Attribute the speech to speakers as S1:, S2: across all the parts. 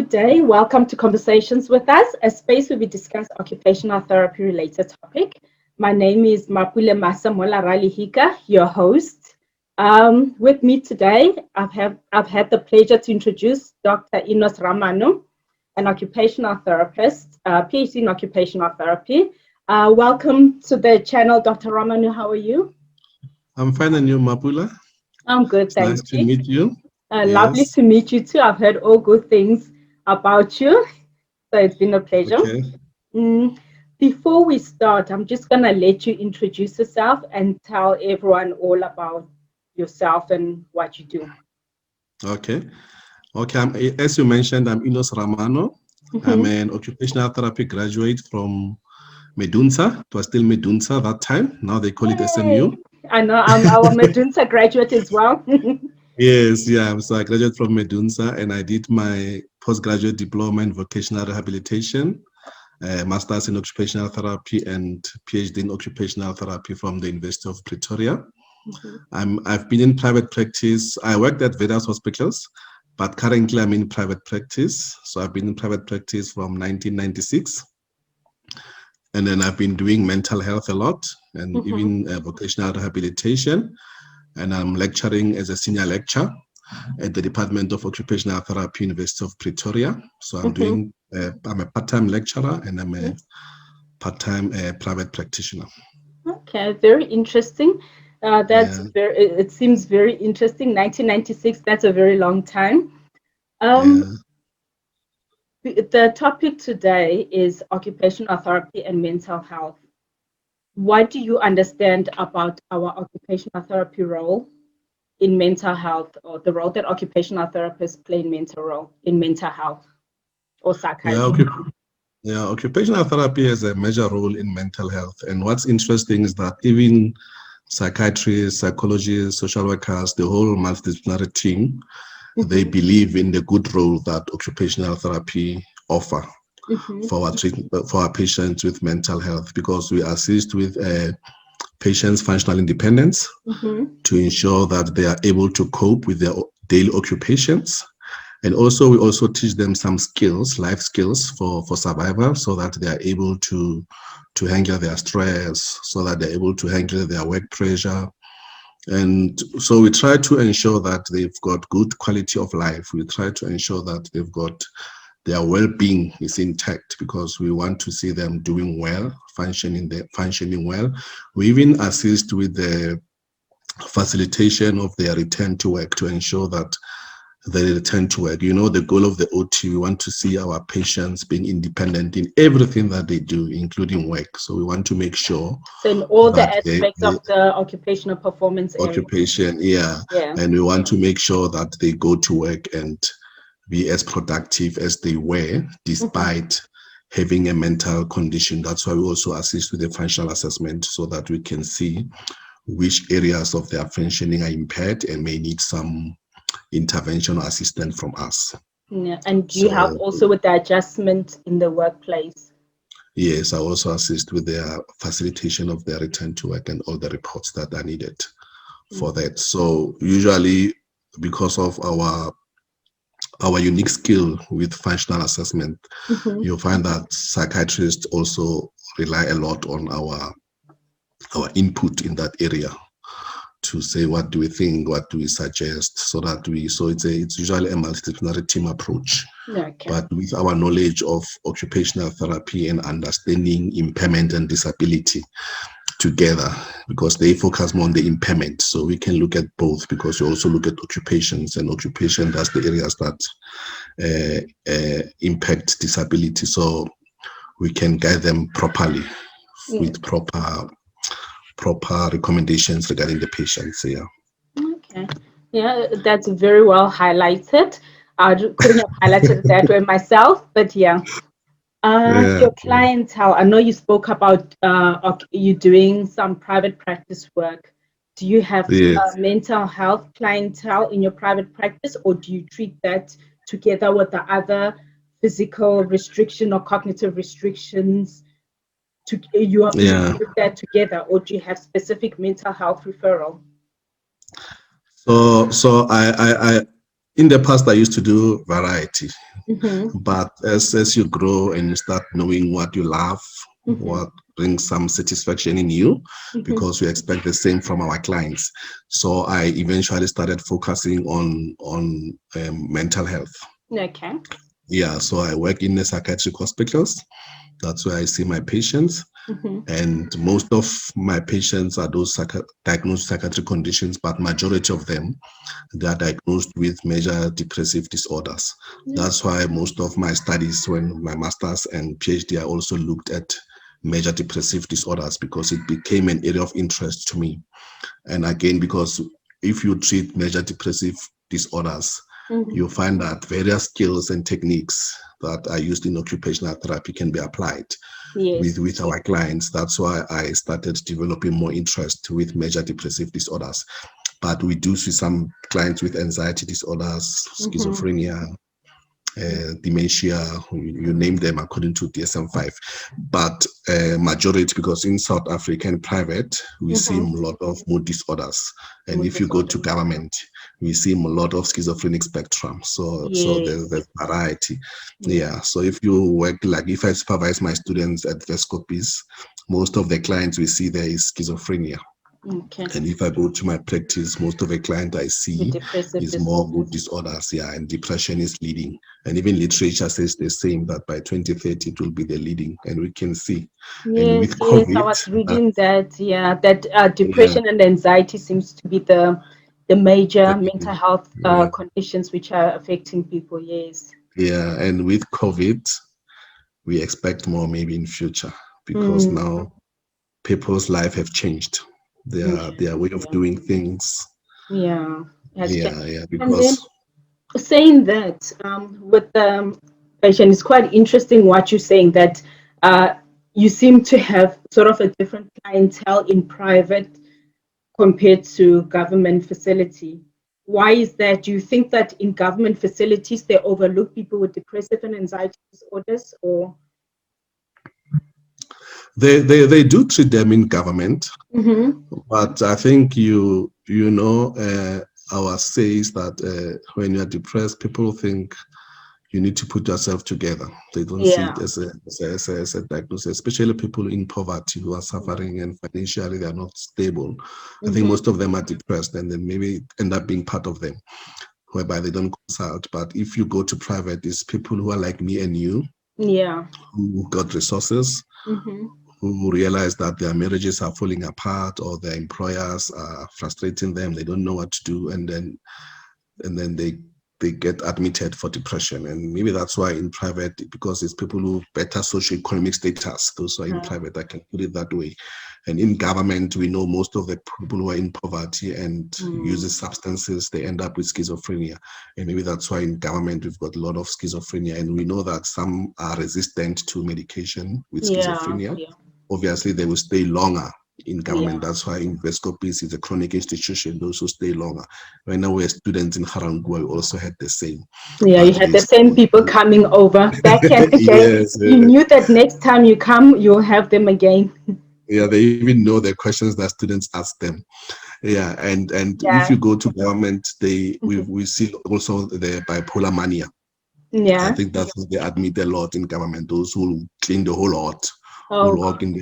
S1: Good day. Welcome to Conversations with Us, a space where we discuss occupational therapy related topic. My name is Mapule Masamola Ralihika, your host. With me today, I've had the pleasure to introduce Dr. Enoch Ramano, an occupational therapist, PhD in occupational therapy. Welcome to the channel, Dr. Ramano. How are you?
S2: I'm fine, and you, Mapula?
S1: I'm good, thank you.
S2: Nice to meet you.
S1: Lovely
S2: Yes.
S1: to meet you too. I've heard all good things about you, so it's been a pleasure.
S2: Okay.
S1: Before we start, I'm just going to let you introduce yourself and tell everyone all about yourself and what you do.
S2: Okay. As you mentioned, I'm Enoch Ramano. I'm an occupational therapy graduate from Medunsa. It was still Medunsa that time. Now they call it SMU.
S1: I know I'm our Medunsa graduate as well.
S2: Yes, yeah. So I graduated from Medunsa and I did my postgraduate diploma in vocational rehabilitation, master's in occupational therapy and PhD in occupational therapy from the University of Pretoria. I've been in private practice. I worked at various hospitals, but currently I'm in private practice. So I've been in private practice from 1996. And then I've been doing mental health a lot and even vocational rehabilitation. And I'm lecturing as a senior lecturer at the Department of Occupational Therapy, University of Pretoria. So I'm I'm a part-time lecturer and I'm a part-time private practitioner.
S1: Okay, very interesting. It seems very interesting. 1996, that's a very long time. The topic today is occupational therapy and mental health. What do you understand about our occupational therapy role in mental health, or the role that occupational therapists play in mental health or psychiatry?
S2: Occupational therapy has a major role in mental health. And what's interesting is that even psychiatrists, psychologists, social workers, the whole multidisciplinary team, they believe in the good role that occupational therapy offer for our patients with mental health, because we assist with patients' functional independence to ensure that they are able to cope with their daily occupations. And also, we also teach them some skills, life skills for survival, so that they are able to handle their stress, so that they're able to handle their work pressure. And so we try to ensure that they've got good quality of life. We try to ensure that they've got their well-being is intact, because we want to see them doing well, functioning well. We even assist with the facilitation of their return to work to ensure that they return to work. You know, the goal of the OT, we want to see our patients being independent in everything that they do, including work. So we want to make sure.
S1: So in all the aspects of the occupational performance
S2: occupation, yeah. And we want to make sure that they go to work and be as productive as they were, despite having a mental condition. That's why we also assist with the functional assessment, so that we can see which areas of their functioning are impaired and may need some intervention or assistance from us.
S1: Yeah. And do you help also with the adjustment in the workplace?
S2: Yes, I also assist with their facilitation of their return to work and all the reports that are needed for that. So usually, because of our unique skill with functional assessment, you'll find that psychiatrists also rely a lot on our input in that area to say, what do we think, what do we suggest, so it's usually a multidisciplinary team approach. But with our knowledge of occupational therapy and understanding impairment and disability together, because they focus more on the impairment, so we can look at both, because we also look at occupations, and occupation, that's the areas that impact disability, so we can guide them properly with proper recommendations regarding the patients.
S1: Okay. Yeah, that's very well highlighted. I couldn't have highlighted it that way myself, but your clientele, I know you spoke about you doing some private practice work. Do you have mental health clientele in your private practice, or do you treat that together with the other physical restriction or cognitive restrictions? You are put that together, or do you have specific mental health referral?
S2: So I In the past, I used to do variety,
S1: Mm-hmm.
S2: but as you grow and you start knowing what you love,
S1: Mm-hmm.
S2: what brings some satisfaction in you,
S1: Mm-hmm.
S2: because we expect the same from our clients. So I eventually started focusing on mental health.
S1: Okay.
S2: Yeah, so I work in the psychiatric hospitals. That's where I see my patients.
S1: Mm-hmm.
S2: And most of my patients are those diagnosed psychiatric conditions, but majority of them, they are diagnosed with major depressive disorders.
S1: Yeah.
S2: That's why most of my studies, when my master's and PhD, I also looked at major depressive disorders because it became an area of interest to me. And again, because if you treat major depressive disorders,
S1: Mm-hmm.
S2: you find that various skills and techniques that are used in occupational therapy can be applied
S1: Yes.
S2: with our clients. That's why I started developing more interest with major depressive disorders. But we do see some clients with anxiety disorders,
S1: Mm-hmm.
S2: schizophrenia, dementia, you name them according to DSM-5. But majority, because in South Africa in private, we see a
S1: Mm-hmm.
S2: lot of mood disorders. And
S1: Mood
S2: if you go
S1: disorder.
S2: to government, we see a lot of schizophrenic spectrum. So
S1: Yes.
S2: there's variety.
S1: Yeah.
S2: Yeah. So if you work, like if I supervise my students at Vescopies, most of the clients we see there is schizophrenia.
S1: Okay.
S2: And if I go to my practice, most of the client I
S1: The
S2: see
S1: depressive
S2: is more mood
S1: disorders.
S2: disorders, yeah, and depression is leading. And even literature says the same, that by 2030 it will be the leading, and we can see. And with
S1: Yes, yes, I
S2: COVID,
S1: was
S2: that,
S1: reading that. Yeah, that
S2: yeah,
S1: depression and anxiety seems to be the major
S2: the
S1: mental
S2: leading,
S1: health
S2: yeah,
S1: conditions which are affecting people. Yes.
S2: yeah. And with COVID, we expect more maybe in future because
S1: Mm,
S2: now people's life have changed. Their
S1: yes,
S2: way of
S1: yeah,
S2: doing things,
S1: yeah, has
S2: yeah,
S1: changed.
S2: yeah,
S1: And then
S2: because
S1: saying that with the patient, it's quite interesting what you're saying that uh, you seem to have sort of a different clientele in private compared to government facility. Why is that? Do you think that in government facilities they overlook people with depressive and anxiety disorders, or?
S2: they do treat them in government.
S1: Mm-hmm.
S2: But I think our says that when you are depressed, people think you need to put yourself together. They don't see it
S1: Yeah.
S2: as a diagnosis, especially people in poverty who are suffering and financially they are not stable. I think
S1: Mm-hmm.
S2: most of them are depressed and then maybe end up being part of them, whereby they don't consult. But if you go to private, it's people who are like me and you,
S1: Yeah.
S2: who got resources,
S1: Mm-hmm.
S2: who realize that their marriages are falling apart or their employers are frustrating them, they don't know what to do, and then they get admitted for depression. And maybe that's why in private, because it's people who better socioeconomic status, those who are in private, I can put it that way. And in government, we know most of the people who are in poverty and uses substances, they end up with schizophrenia. And maybe that's why in government we've got a lot of schizophrenia. And we know that some are resistant to medication with
S1: Yeah.
S2: schizophrenia.
S1: Yeah.
S2: Obviously, they will stay longer in
S1: Yeah.
S2: government. That's why Invescopeace is a chronic institution, those who stay longer. When I were students in Harangua, we also had the same.
S1: Yeah, you
S2: But
S1: had
S2: they
S1: the same
S2: still,
S1: people coming over back and again.
S2: yes,
S1: You knew that next time you come, you'll have them again.
S2: yeah, they even know the questions that students ask them. Yeah, and if
S1: Yeah.
S2: you go to government,
S1: Mhm.
S2: we see also the bipolar mania. I
S1: Yeah.
S2: think that's what they admit a lot in government. Those who clean the whole lot, who
S1: Oh,
S2: walk in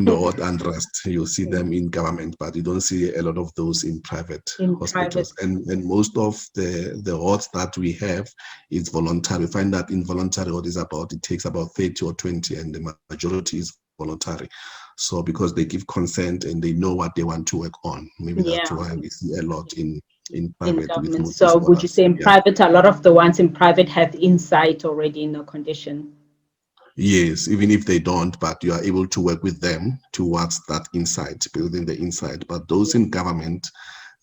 S2: the hot unrest. You see them in government, but you don't see a lot of those in private
S1: in private.
S2: hospitals. And most of the wards that we have is voluntary. We find that involuntary what is about, it takes about 30 or 20, and the majority is voluntary. So because they give consent and they know what they want to work on, maybe that's
S1: Yeah.
S2: why we see a lot in
S1: In
S2: private with
S1: government.
S2: mood
S1: So would you
S2: disorders.
S1: say in
S2: Yeah.
S1: private, a lot of the ones in private have insight already in the condition?
S2: Yes, even if they don't, but you are able to work with them towards that insight, building the insight. But those in government,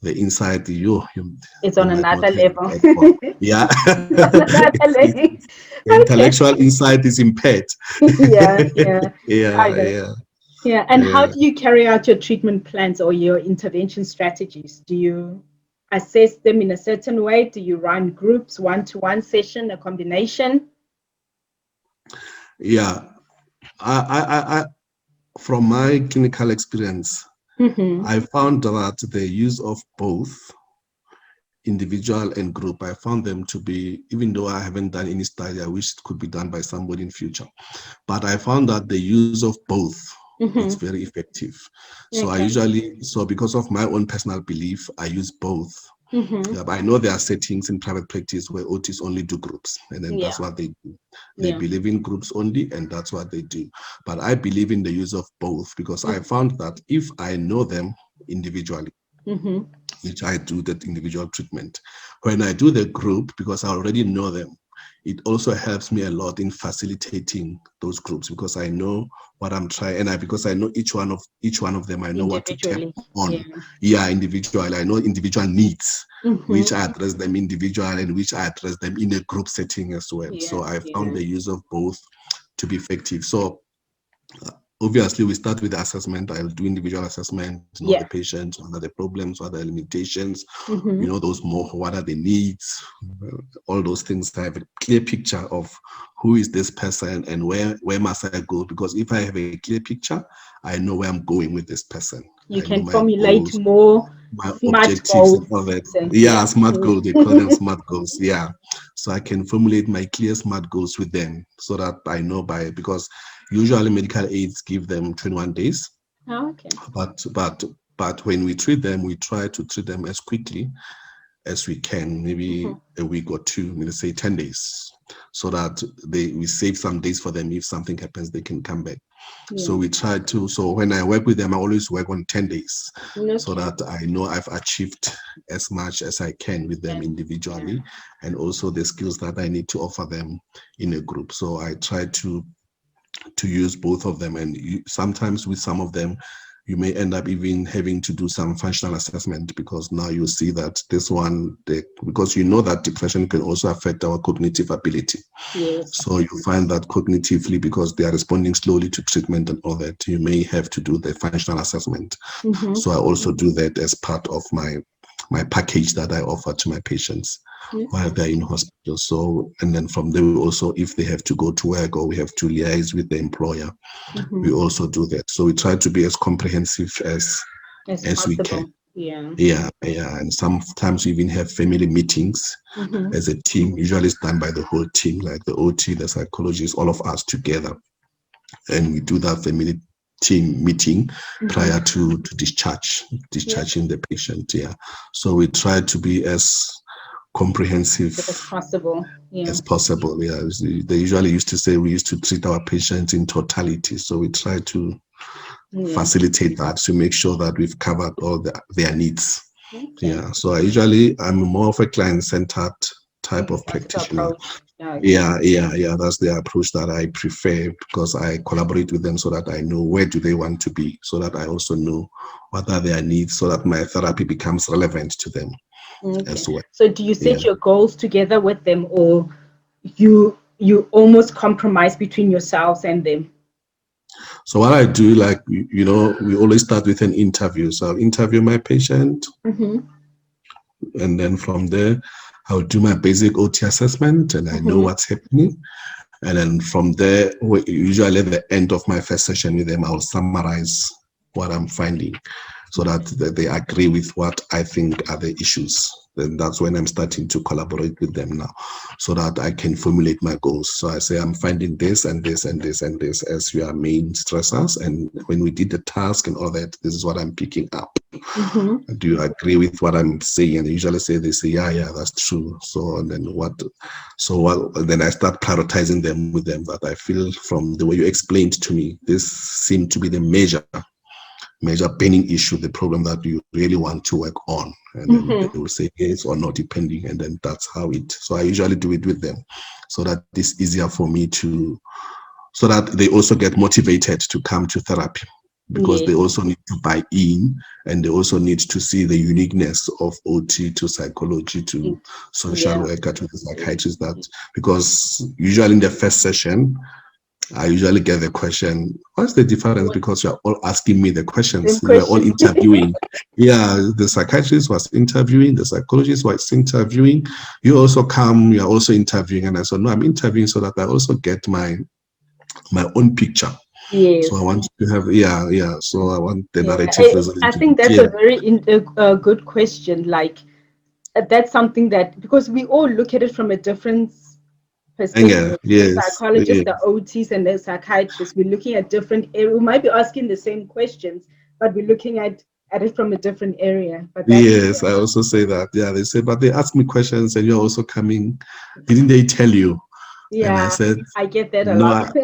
S2: the insight
S1: It's
S2: you
S1: on
S2: might not
S1: another
S2: have
S1: level.
S2: that one. Yeah,
S1: On another level.
S2: the
S1: Okay.
S2: intellectual insight is impaired.
S1: Yeah, yeah. I
S2: Yeah,
S1: know.
S2: yeah,
S1: Yeah. And how
S2: yeah.
S1: do you carry out your treatment plans or your intervention strategies? Do you assess them in a certain way? Do you run groups, one-to-one session, a combination?
S2: Yeah. I from my clinical experience,
S1: Mm-hmm.
S2: I found that the use of both individual and group, I found them to be, even though I haven't done any study, I wish it could be done by somebody in future. But I found that the use of both, it's very effective. So I
S1: Okay.
S2: usually, so because of my own personal belief, I use both. Yeah, but I know there are settings in private practice where OTs only do groups, and then that's
S1: Yeah.
S2: what they do. They
S1: Yeah.
S2: believe in groups only, and that's what they do. But I believe in the use of both because I found that if I know them individually, which I do that individual treatment, when I do the group, because I already know them, it also helps me a lot in facilitating those groups because I know what I'm trying, and because I know each one of them, I know what to tap
S1: Individually.
S2: on.
S1: Yeah.
S2: Yeah, individually, I know individual needs, which I address them individually and which I address them in a group setting as well.
S1: Yeah.
S2: So I found
S1: Yeah.
S2: the use of both to be effective. So obviously, we start with the assessment. I'll do individual assessment, know the
S1: Yeah.
S2: patient, what are the problems, what are the limitations,
S1: Mm-hmm.
S2: those more, what are the needs, all those things. I have a clear picture of who is this person and where must I go? Because if I have a clear picture, I know where I'm going with this person.
S1: You
S2: I know
S1: can
S2: my
S1: formulate
S2: goals,
S1: more
S2: my
S1: smart
S2: objectives and
S1: goals.
S2: all that.
S1: Yeah.
S2: Yeah, smart goals. They call them smart goals. Yeah. So I can formulate my clear smart goals with them so that I know because usually medical aids give them 21 days.
S1: Oh, okay.
S2: But when we treat them, we try to treat them as quickly as we can, maybe a week or two, let's say 10 days, so that we save some days for them. If something happens, they can come back. So
S1: Yeah.
S2: we try to, so when I work with them, I always work on 10 days so
S1: Okay.
S2: that I know I've achieved as much as I can with them
S1: And yeah.
S2: individually, and also the skills that I need to offer them in a group. So I try to use both of them, and sometimes with some of them you may end up even having to do some functional assessment because now you see that this one, because you know that depression can also affect our cognitive ability.
S1: Yes.
S2: So you find that cognitively, because they are responding slowly to treatment and all that, you may have to do the functional assessment. So I also do that as part of my package that I offer to my patients while they're in hospital. So, and then from there, we also, if they have to go to work or we have to liaise with the employer, we also do that. So we try to be as comprehensive as we can.
S1: Possible. Yeah.
S2: Yeah. And sometimes we even have family meetings as a team. Usually it's done by the whole team, like the OT, the psychologist, all of us together. And we do that family team meeting prior to discharging the patient. Yeah. So we try to be as comprehensive
S1: If it's possible. Yeah.
S2: as possible. Yeah. They usually used to say we used to treat our patients in totality. So we try to
S1: Yeah.
S2: facilitate that to make sure that we've covered all their needs.
S1: Okay.
S2: Yeah. So I'm more of a client-centered type of
S1: That's the
S2: practitioner.
S1: approach. Okay.
S2: Yeah. That's the approach that I prefer because I collaborate with them so that I know where do they want to be, so that I also know what are their needs, so that my therapy becomes relevant to them
S1: Okay.
S2: as well.
S1: So do you
S2: Yeah.
S1: set your goals together with them, or you almost compromise between yourselves and them?
S2: So what I do, like, we always start with an interview. So I'll interview my patient, and then from there, I'll do my basic OT assessment, and I know what's happening. And then from there, usually at the end of my first session with them, I'll summarize what I'm finding so that they agree with what I think are the issues. Then that's when I'm starting to collaborate with them now so that I can formulate my goals. So I say, I'm finding this and this and this and this as your main stressors. And when we did the task and all that, this is what I'm picking up. Do you agree with what I'm saying? And they usually they say, yeah, that's true. So, and then then I start prioritizing them with them that I feel from the way you explained to me, this seemed to be the major burning issue, the problem that you really want to work on. And then they will say yes or no, depending. And then that's so I usually do it with them so that it's easier for me so that they also get motivated to come to therapy, because they also need to buy in, and they also need to see the uniqueness of OT to psychology to social worker to the psychiatrist. That because usually in the first session, I usually get the question, what's the difference? Because you're all asking me the questions.
S1: Same
S2: We're all
S1: question.
S2: interviewing. Yeah, the psychiatrist was interviewing, the psychologist was interviewing. You also come, you're also interviewing. And I said, no, I'm interviewing so that I also get my own picture.
S1: Yes.
S2: So I want to have, so I want the narrative
S1: I
S2: resolution to be
S1: think that's
S2: clear.
S1: a very good question. Like, that's something that, because we all look at it from a different
S2: Anger,
S1: perspective. The
S2: yes,
S1: psychologists,
S2: yes,
S1: the OTs, and the psychiatrists, we're looking at different areas. We might be asking the same questions, but we're looking at it from a different area. But that's,
S2: yes. I also say that. Yeah, they say, but they ask me questions, and you're also coming. Didn't they tell you? And I
S1: yeah,
S2: said,
S1: I get that a
S2: no.
S1: lot.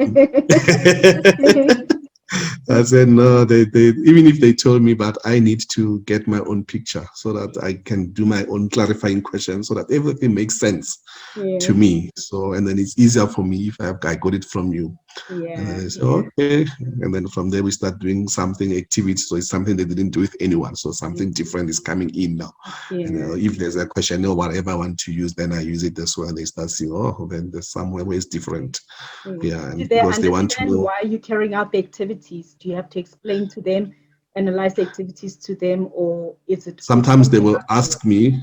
S2: I said, no, they even if they told me, but I need to get my own picture so that I can do my own clarifying questions so that everything makes sense to
S1: Yes,
S2: me. So, and then it's easier for me if I got it from you. And then
S1: yeah,
S2: they say,
S1: yeah,
S2: okay. And then from there, we start doing something, activity. So it's something they didn't do with anyone. So something different is coming in now. And
S1: yeah.
S2: if there's a question or whatever I want to use, then I use it this way. And they start seeing, oh, then there's somewhere where it's different.
S1: Yeah.
S2: Yeah.
S1: Do
S2: And
S1: they
S2: because they want to
S1: understand
S2: know.
S1: why you're carrying out the activities? Do you have to explain to them, analyze the activities to them, or is it
S2: Sometimes they
S1: automatic
S2: will
S1: afterwards?
S2: ask me,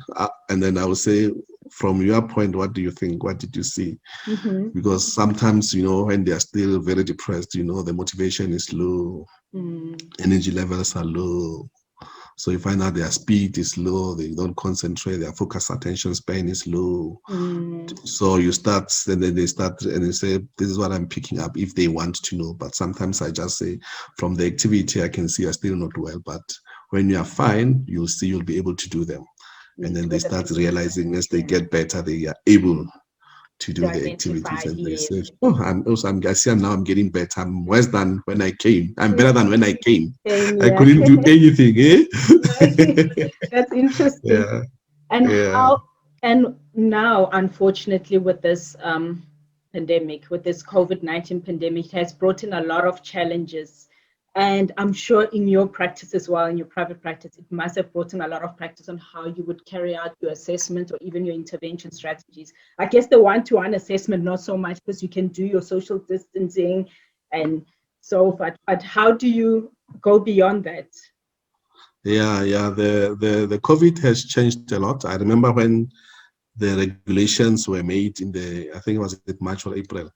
S2: and then I will say, from your point, what do you think? What did you see?
S1: Mm-hmm.
S2: Because sometimes, when they are still very depressed, the motivation is low,
S1: Mm,
S2: energy levels are low. So you find out their speed is low, they don't concentrate, their focus attention span is low.
S1: mm,
S2: So you start, and then they start, and they say, this is what I'm picking up if they want to know. But sometimes I just say, from the activity, I can see you're still not well. But when you are fine, you'll see you'll be able to do them. And
S1: you
S2: then
S1: do
S2: they
S1: it a
S2: start
S1: bit easier.
S2: realizing as they
S1: Yeah.
S2: get better, they are able to
S1: To
S2: do the
S1: identify,
S2: activities, and they
S1: yes.
S2: say, oh, I see now I'm getting better. I'm worse than when I came. I'm better than when I came.
S1: Same,
S2: I
S1: yeah.
S2: couldn't do anything,
S1: That's interesting.
S2: yeah,
S1: And
S2: yeah.
S1: how, and now, unfortunately, with this pandemic, with this COVID-19 pandemic, it has brought in a lot of challenges. And I'm sure in your practice as well, in your private practice, it must have brought in a lot of practice on how you would carry out your assessment or even your intervention strategies. I guess the one-to-one assessment, not so much because you can do your social distancing and so forth. But how do you go beyond that?
S2: Yeah. The COVID has changed a lot. I remember when the regulations were made I think it was in March or April.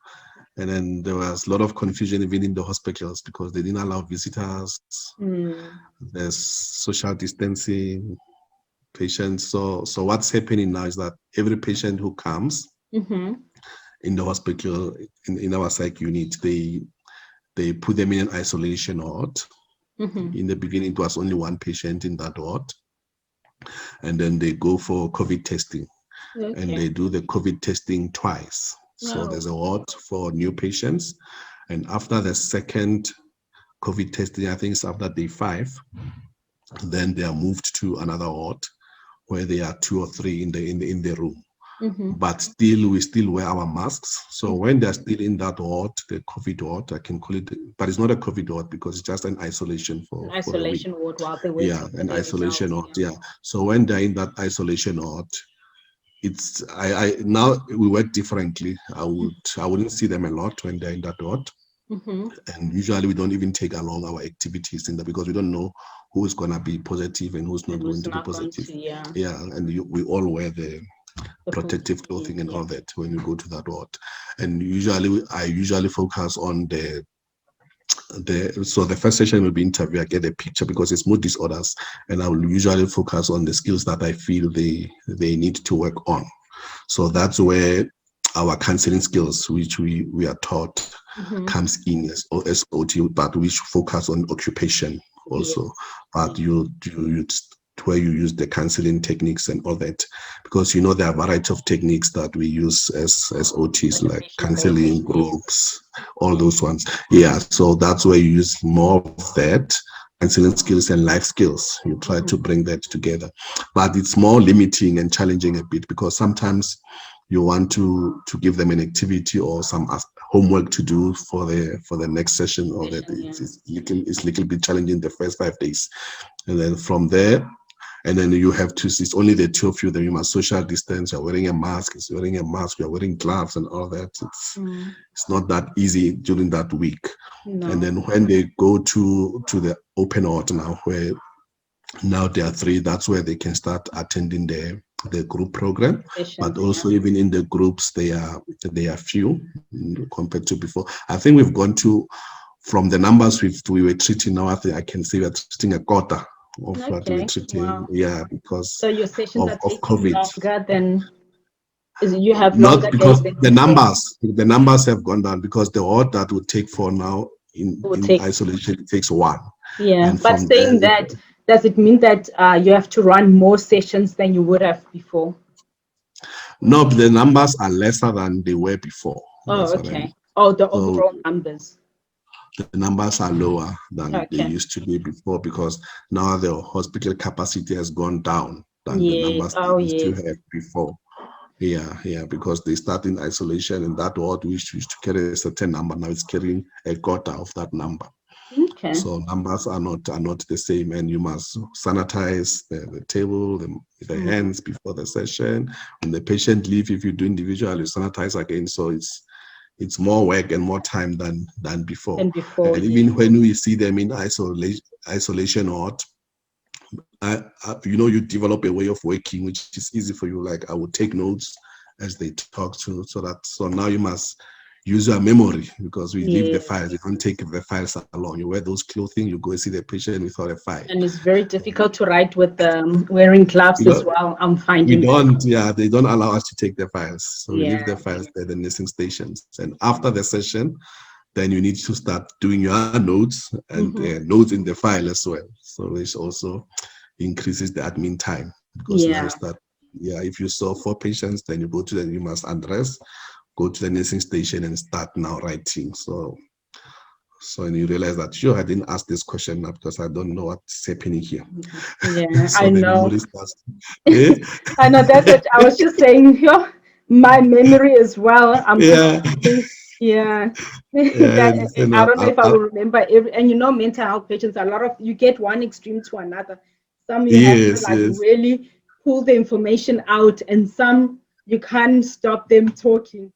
S2: And then there was a lot of confusion even in the hospitals because they didn't allow visitors.
S1: Mm,
S2: There's social distancing, patients. So what's happening now is that every patient who comes
S1: mm-hmm,
S2: in the hospital, in our psych unit, they put them in an isolation ward.
S1: mm-hmm.
S2: In the beginning, it was only one patient in that ward. And then they go for COVID testing. And
S1: Okay.
S2: they do the COVID testing twice. So
S1: Oh.
S2: there's a ward for new patients. And after the second COVID testing, I think it's after day 5, then they are moved to another ward where there are 2 or 3 in the room.
S1: Mm-hmm.
S2: But still, we still wear our masks. So
S1: Mm-hmm.
S2: when they're still in that ward, the COVID ward, I can call it, but it's not a COVID ward because it's just an isolation
S1: An
S2: for a week.
S1: isolation ward while they're
S2: Yeah,
S1: waiting for
S2: an
S1: their
S2: isolation
S1: results.
S2: ward.
S1: Yeah.
S2: Yeah. So when they're in that isolation ward, it's I now we work differently. I wouldn't see them a lot when they're in that ward.
S1: Mm-hmm.
S2: And usually we don't even take along our activities in there because we don't know who's gonna be positive and who's not
S1: And
S2: going
S1: who's
S2: to be
S1: not going
S2: positive.
S1: to, yeah,
S2: Yeah, and we all wear the
S1: the full
S2: protective
S1: PPE,
S2: clothing and
S1: yeah.
S2: all that when you go to that ward. And usually I usually focus on so the first session will be interview. I get a picture because it's mood disorders, and I will usually focus on the skills that I feel they need to work on. So that's where our counseling skills, which we are taught,
S1: Mm-hmm.
S2: comes in as SOT, but which focus on occupation also.
S1: Yes.
S2: But
S1: Yes.
S2: you where you use the counseling techniques and all that, because there are a variety of techniques that we use as OTs, like
S1: Occupational
S2: counseling
S1: therapy, yes.
S2: groups, all
S1: Yes.
S2: those ones. Yeah, so that's where you use more of that counseling skills and life skills. You try
S1: Mm-hmm.
S2: to bring that together, but it's more limiting and challenging a bit because sometimes you want to give them an activity or some homework to do for the next session, or that
S1: Session, yeah.
S2: it's little bit challenging the first 5 days, and then from there, and then you have to, it's only the 2 of you, then you must social distance, you're wearing a mask, you're wearing gloves and all that.
S1: Mm.
S2: It's not that easy during that week. And
S1: No.
S2: then when they go to the open order now, where now there are 3, that's where they can start attending the group program. But
S1: Sessions,
S2: also
S1: yeah.
S2: even in the groups, they are few compared to before. I think we've gone to, from the numbers we were treating now, I think I can say we're treating a quarter of what we're
S1: Okay.
S2: treating.
S1: Wow.
S2: Yeah, because
S1: So your sessions are
S2: of
S1: taking
S2: COVID.
S1: longer than you have longer
S2: Not
S1: days
S2: because
S1: than
S2: the
S1: before.
S2: numbers have gone down, because the ward that would take for now
S1: It will
S2: in
S1: take.
S2: isolation, it takes one.
S1: Yeah.
S2: And
S1: But
S2: from there,
S1: saying that, does it mean that you have to run more sessions than you would have before?
S2: no, the numbers are lesser than they were before.
S1: Oh,
S2: That's what I mean.
S1: okay. Oh, the
S2: So
S1: overall numbers.
S2: the numbers are lower than they
S1: Okay.
S2: used to be before, because now the hospital capacity has gone down than the
S1: Yes.
S2: numbers they
S1: Oh,
S2: used to
S1: yes.
S2: have before. Yeah, because they start in isolation, and that ward which used to carry a certain number, now it's carrying a quarter of that number.
S1: Okay.
S2: So numbers are not the same, and you must sanitize the table, the hands before the session. When the patient leave, if you do individual, you sanitize again. So it's more work and more time than before.
S1: Than before,
S2: And
S1: yeah.
S2: even when we see them in isolation ward, you develop a way of working which is easy for you. Like, I would take notes as they talk to, so now you must use your memory, because we leave the
S1: Yes.
S2: files. You don't take the files along. You wear those clothing, you go see the patient without a file.
S1: And it's very difficult to write with wearing gloves as
S2: Because
S1: well. I'm
S2: we
S1: finding that.
S2: don't, yeah, they don't allow us to take the files. So we leave
S1: Yeah.
S2: the files at the nursing stations. And after the session, then you need to start doing your notes and notes in the file as well. So which also increases the admin time, because now you
S1: Yeah.
S2: start, yeah, if you saw 4 patients, then you must undress, go to the nursing station and start now writing. And you realize that, sure, I didn't ask this question now because I don't know what's happening here.
S1: Yeah,
S2: So
S1: I
S2: the
S1: know.
S2: memory starts. Eh?
S1: I know that's what I was just saying. My memory as well. I'm just
S2: Yeah,
S1: thinking, yeah.
S2: yeah,
S1: That I don't know if I will remember every. And mental health patients, a lot of you get one extreme to another. Some you have to
S2: yes,
S1: like
S2: yes,
S1: really pull the information out, and some you can't stop them talking.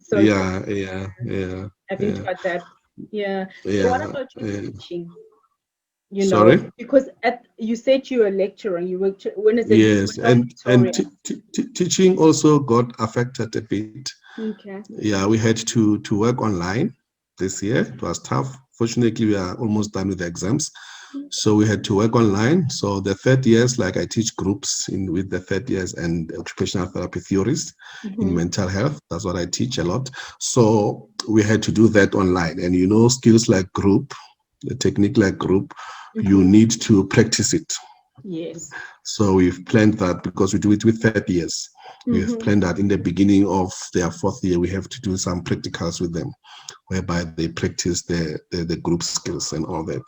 S1: So yeah,
S2: yeah, yeah, yeah,
S1: having
S2: yeah,
S1: taught that. Yeah. What
S2: yeah,
S1: about your
S2: yeah.
S1: teaching?
S2: Sorry.
S1: Because you said you're a lecturer. You were when is it? You
S2: Yes,
S1: were not
S2: and
S1: Pretoria.
S2: teaching also got affected a bit.
S1: Okay.
S2: Yeah, we had to work online this year. It was tough. Fortunately, we are almost done with the exams, so we had to work online. So the third years, like, I teach groups in with the third years and occupational therapy theories in
S1: Mm-hmm.
S2: mental health. That's what I teach a lot. So we had to do that online, and skills like group, the technique like group, you
S1: Mm-hmm.
S2: need to practice it.
S1: Yes.
S2: So we've planned that, because we do it with third years. We have
S1: Mm-hmm.
S2: planned that in the beginning of their fourth year, we have to do some practicals with them, whereby they practice the group skills and all that.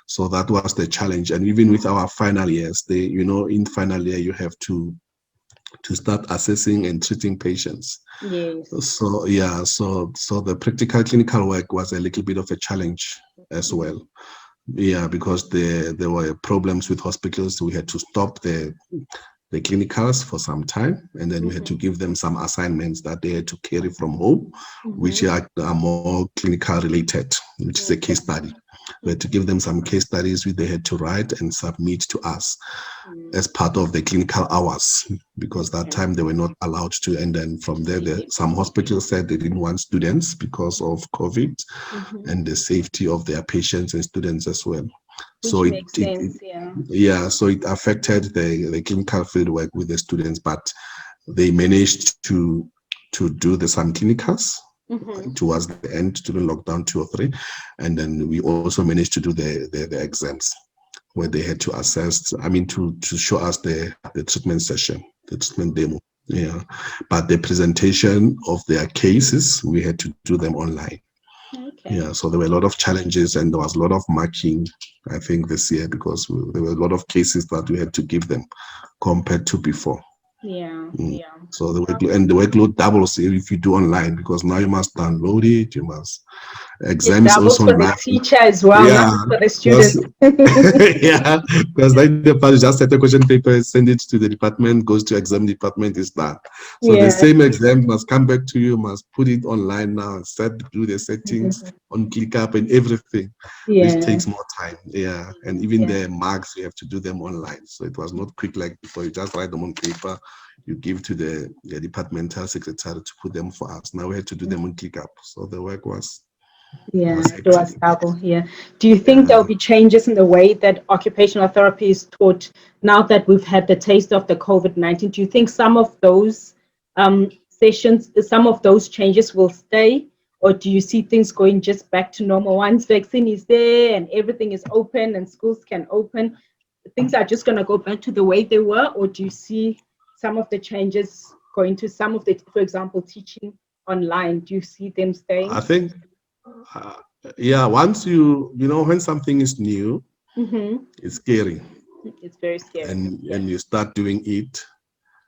S2: So that was the challenge. And even with our final years, in final year, you have to start assessing and treating patients.
S1: Yes.
S2: So yeah, so the practical clinical work was a little bit of a challenge as well. Yeah, because there were problems with hospitals. So we had to stop the clinicals for some time, and then we had to
S1: Mm-hmm.
S2: give them some assignments that they had to carry from home, which
S1: Mm-hmm.
S2: are more clinical related, which is a
S1: Okay.
S2: case study. We had to give them some case studies which they had to write and submit to us
S1: Mm.
S2: as part of the clinical hours, because that
S1: Okay.
S2: time they were not allowed to. And then from there,
S1: Yes.
S2: some hospitals said they didn't want students because of COVID
S1: Mm-hmm.
S2: and the safety of their patients and students as well. So
S1: Which makes sense. Yeah.
S2: so it affected the clinical field work with the students, but they managed to do some clinicals
S1: Mm-hmm.
S2: towards the end during lockdown 2 or 3, and then we also managed to do the exams, where they had to assess, to show us the treatment session, the treatment demo. Yeah, but the presentation of their cases, we had to do them online.
S1: Okay.
S2: Yeah, so there were a lot of challenges, and there was a lot of marking, I think, this year, because there were a lot of cases that we had to give them compared to before.
S1: Yeah.
S2: Mm.
S1: Yeah.
S2: So the workload doubles if you do online, because now you must download it, you must
S1: It
S2: exams
S1: doubles
S2: also
S1: for the
S2: now.
S1: teacher as well, not
S2: Yeah,
S1: just for the
S2: because
S1: student.
S2: yeah, because like the part, you just set a question paper, send it to the department, goes to exam department, is done. So the
S1: Yeah.
S2: same exam must come back to you, must put it online now, do the settings on ClickUp and everything, which
S1: Yeah.
S2: takes more time. Yeah, and even
S1: Yeah.
S2: the marks, you have to do them online. So it was not quick like before. You just write them on paper, you give to the departmental secretary to put them for us. Now we had to do them on ClickUp. So the work was
S1: Yeah,
S2: It was
S1: it was
S2: hectic.
S1: double here. Do you think
S2: Yeah.
S1: there'll be changes in the way that occupational therapy is taught now that we've had the taste of the COVID-19? Do you think some of those sessions, some of those changes will stay? Or do you see things going just back to normal? Once vaccine is there and everything is open and schools can open, things are just going to go back to the way they were? Or do you see some of the changes going to some of the, for example, teaching online? Do you see them
S2: I
S1: staying?
S2: think, uh, yeah, once when something is new,
S1: Mm-hmm.
S2: it's scary.
S1: It's very scary. Yeah.
S2: And you start doing it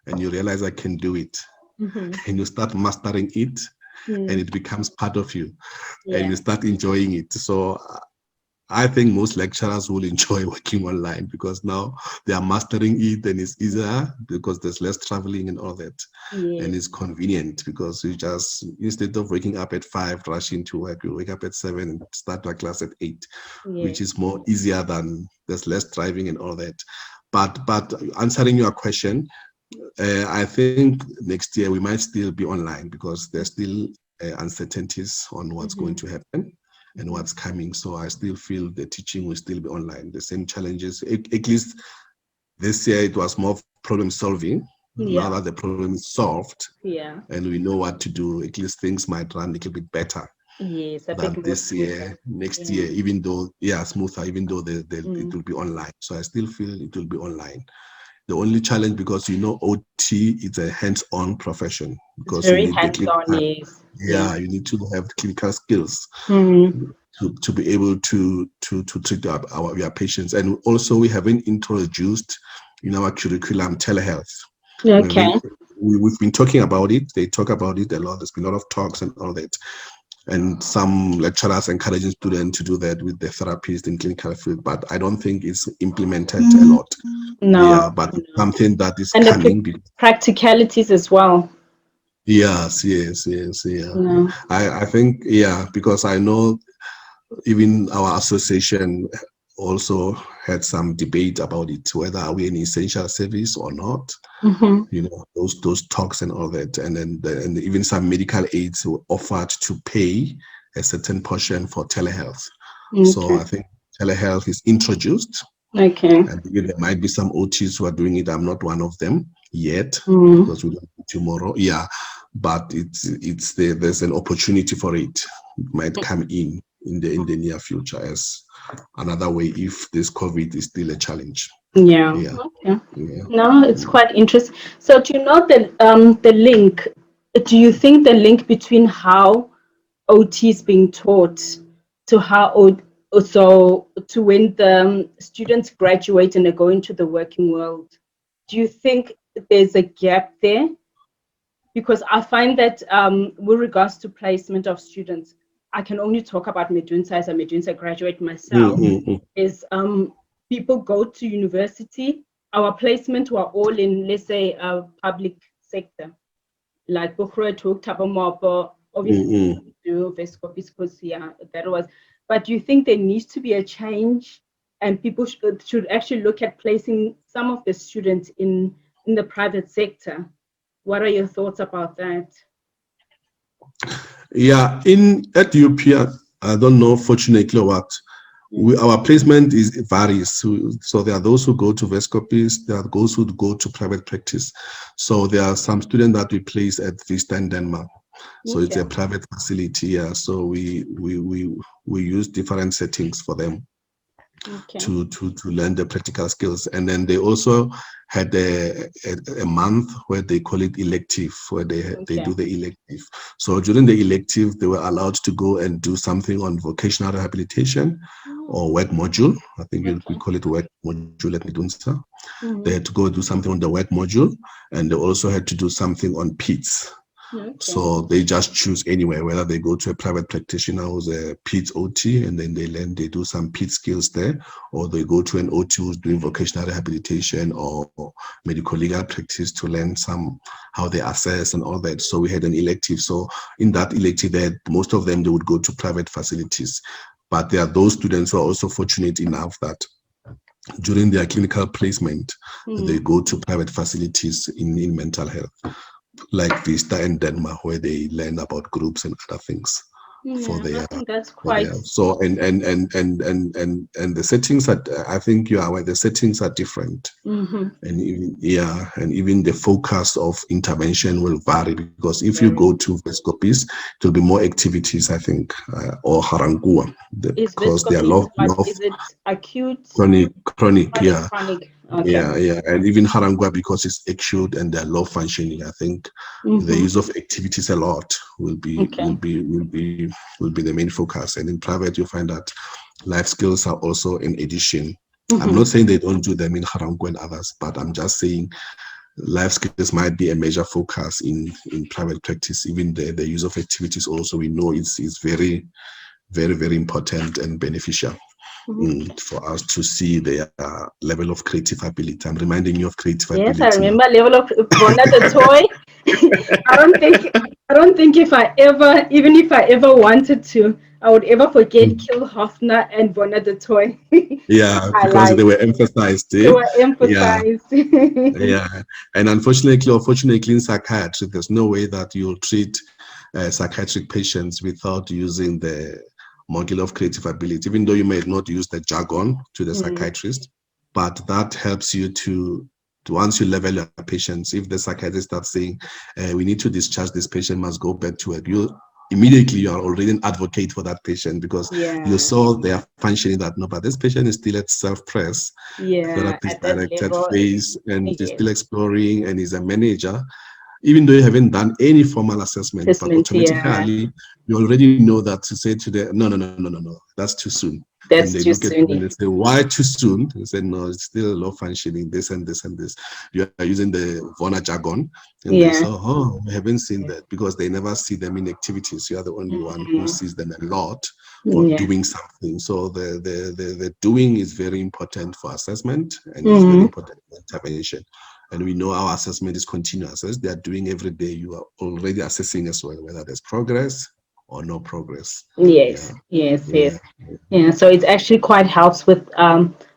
S2: and you realize I can do it.
S1: Mm-hmm.
S2: And you start mastering it and
S1: Mm.
S2: it becomes part of you and
S1: Yeah.
S2: you start enjoying it. So I think most lecturers will enjoy working online because now they are mastering it and it's easier because there's less traveling and all that. And
S1: Yes.
S2: it's convenient because you just, instead of waking up at 5, rushing to work, you wake up at 7 and start your class at 8, which
S1: Yes.
S2: is more easier than there's less driving and all that. But answering your question, I think next year we might still be online because there's still uncertainties on what's going
S1: Mm-hmm.
S2: to happen and
S1: Mm-hmm.
S2: what's coming. So I still feel the teaching will still be online. The same challenges, at least this year it was more problem solving. Now
S1: Yeah.
S2: that the problem is solved
S1: Yeah.
S2: and we know what to do, at least things might run a little bit better
S1: Yes. A
S2: than
S1: bit more
S2: this
S1: smoother.
S2: year, next
S1: Yeah.
S2: year, even though, yeah, smoother, even though it
S1: Mm.
S2: will be online. So I still feel it will be online. The only challenge, because OT is a hands-on profession,
S1: It's
S2: because you
S1: very
S2: need the
S1: hands-on.
S2: clinical,
S1: Yes. Yeah.
S2: yeah, you need to have clinical skills
S1: Mm.
S2: to be able to treat your patients. And also we haven't introduced in our curriculum telehealth. We
S1: Okay.
S2: haven't, we've been talking about it. They talk about it a lot. There's been a lot of talks and all that. And some lecturers encouraging students to do that with the therapist in clinical field, but I don't think it's implemented a lot.
S1: No.
S2: Yeah, but
S1: No.
S2: something that is
S1: And the
S2: coming.
S1: practicalities as well.
S2: Yes, yes, yes, yeah.
S1: No.
S2: I think, yeah, because I know even our association also had some debate about it, whether are we an essential service or not.
S1: Mm-hmm.
S2: Those talks and all that, and then and even some medical aids were offered to pay a certain portion for telehealth. So
S1: Okay.
S2: I think telehealth is introduced,
S1: Okay.
S2: and there might be some OTs who are doing it. I'm not one of them yet
S1: Mm.
S2: because we'll do tomorrow. Yeah, but there's an opportunity for it. It might come in the near future as another way if this COVID is still a challenge.
S1: Yeah.
S2: Yeah,
S1: Okay.
S2: yeah.
S1: No, it's quite interesting. So do you know the link? Do you think the link between how OT is being taught to how so to when the students graduate and they go into the working world, do you think there's a gap there? Because I find that with regards to placement of students, I can only talk about Medunsa as a Medunsa graduate myself,
S2: Mm.
S1: is people go to university. Our placement were all in, let's say, public sector, like Bukhura took Tabamopo, obviously
S2: Mm.
S1: do Vescopis because yeah, that was. But do you think there needs to be a change and people should actually look at placing some of the students in the private sector? What are your thoughts about that?
S2: Yeah, in Ethiopia, I don't know, fortunately or what, our placement is varies. So there are those who go to Vescopis, there are those who go to private practice. So there are some students that we place at Vista in Denmark. So it's
S1: Okay.
S2: a private facility. Yeah. So we use different settings for them
S1: Okay.
S2: to learn the practical skills. And then they also had a month where they call it elective, where they
S1: Okay.
S2: do the elective. So during the elective, they were allowed to go and do something on vocational rehabilitation or work module. I think we
S1: Okay.
S2: call it work module at Medunsa. They
S1: Mm-hmm.
S2: had to go do something on the work module, and they also had to do something on PEDS.
S1: Okay.
S2: So they just choose anywhere, whether they go to a private practitioner who's a PEDS OT and then they do some PEDS skills there, or they go to an OT who's doing vocational rehabilitation or medical legal practice to learn how they assess and all that. So we had an elective. So in that elective, most of them, they would go to private facilities. But there are those students who are also fortunate enough that during their clinical placement, they go to private facilities in mental health, like Vista and Denmark, where they learn about groups and other things. for
S1: Yeah, I
S2: their
S1: think that's quite.
S2: so and the settings that I think you are aware, the settings are different. And even, and even the focus of intervention will vary, because if you
S1: Very.
S2: go to Vescopis, it will be more activities, I think, or Harangua,
S1: Is
S2: because they are
S1: viscopy what?
S2: love
S1: Is it acute,
S2: chronic,
S1: chronic? Okay.
S2: and even Harangua, because it's acute and they're low functioning. I think the use of activities a lot
S1: Okay.
S2: will be the main focus. And in private, you find that life skills are also an addition. I'm not saying they don't do them in Harangua and others, but I'm just saying life skills might be a major focus in private practice. Even the use of activities also, we know is very, very, very important and beneficial for us to see their level of creative ability. I'm reminding you of creative
S1: Yes, I
S2: ability.
S1: remember level of Bona the toy. I don't think even if I ever wanted to, I would ever forget Kill Hofner and Bona the toy.
S2: Yeah,
S1: I
S2: because
S1: like
S2: they were emphasized.
S1: they were
S2: Yeah,
S1: emphasized.
S2: yeah. And unfortunately or fortunately in psychiatry, there's no way that you'll treat psychiatric patients without using the module of creative ability, even though you may not use the jargon to the psychiatrist, but that helps you to once you level your patients, if the psychiatrist starts saying, we need to discharge this patient, must go back to work, you immediately you are already an advocate for that patient, because you
S1: Yeah,
S2: saw their functioning, that no, but this patient is still at self-press
S1: yeah,
S2: therapist
S1: at that
S2: directed
S1: level,
S2: phase and is
S1: yes.
S2: still exploring and is a manager, even though you haven't done any formal assessment, but
S1: Assessment, yeah.
S2: automatically you already know that to say to the no, that's too soon. And
S1: That's
S2: they
S1: too
S2: look at you and
S1: soon.
S2: they say, why too soon? You say, no, it's still low functioning, this and this and this. You are using the Vona jargon, and they say,
S1: Yeah.
S2: oh, we haven't seen that, because they never see them in activities. You are the only one who sees them a lot for
S1: Yeah.
S2: doing something. So the doing is very important for assessment, and it's very important for intervention. And we know our assessment is continuous. As they are doing every day, you are already assessing as well whether there's progress or no progress.
S1: Yes,
S2: Yeah,
S1: yes,
S2: yeah,
S1: yes. Yeah, so it actually quite helps with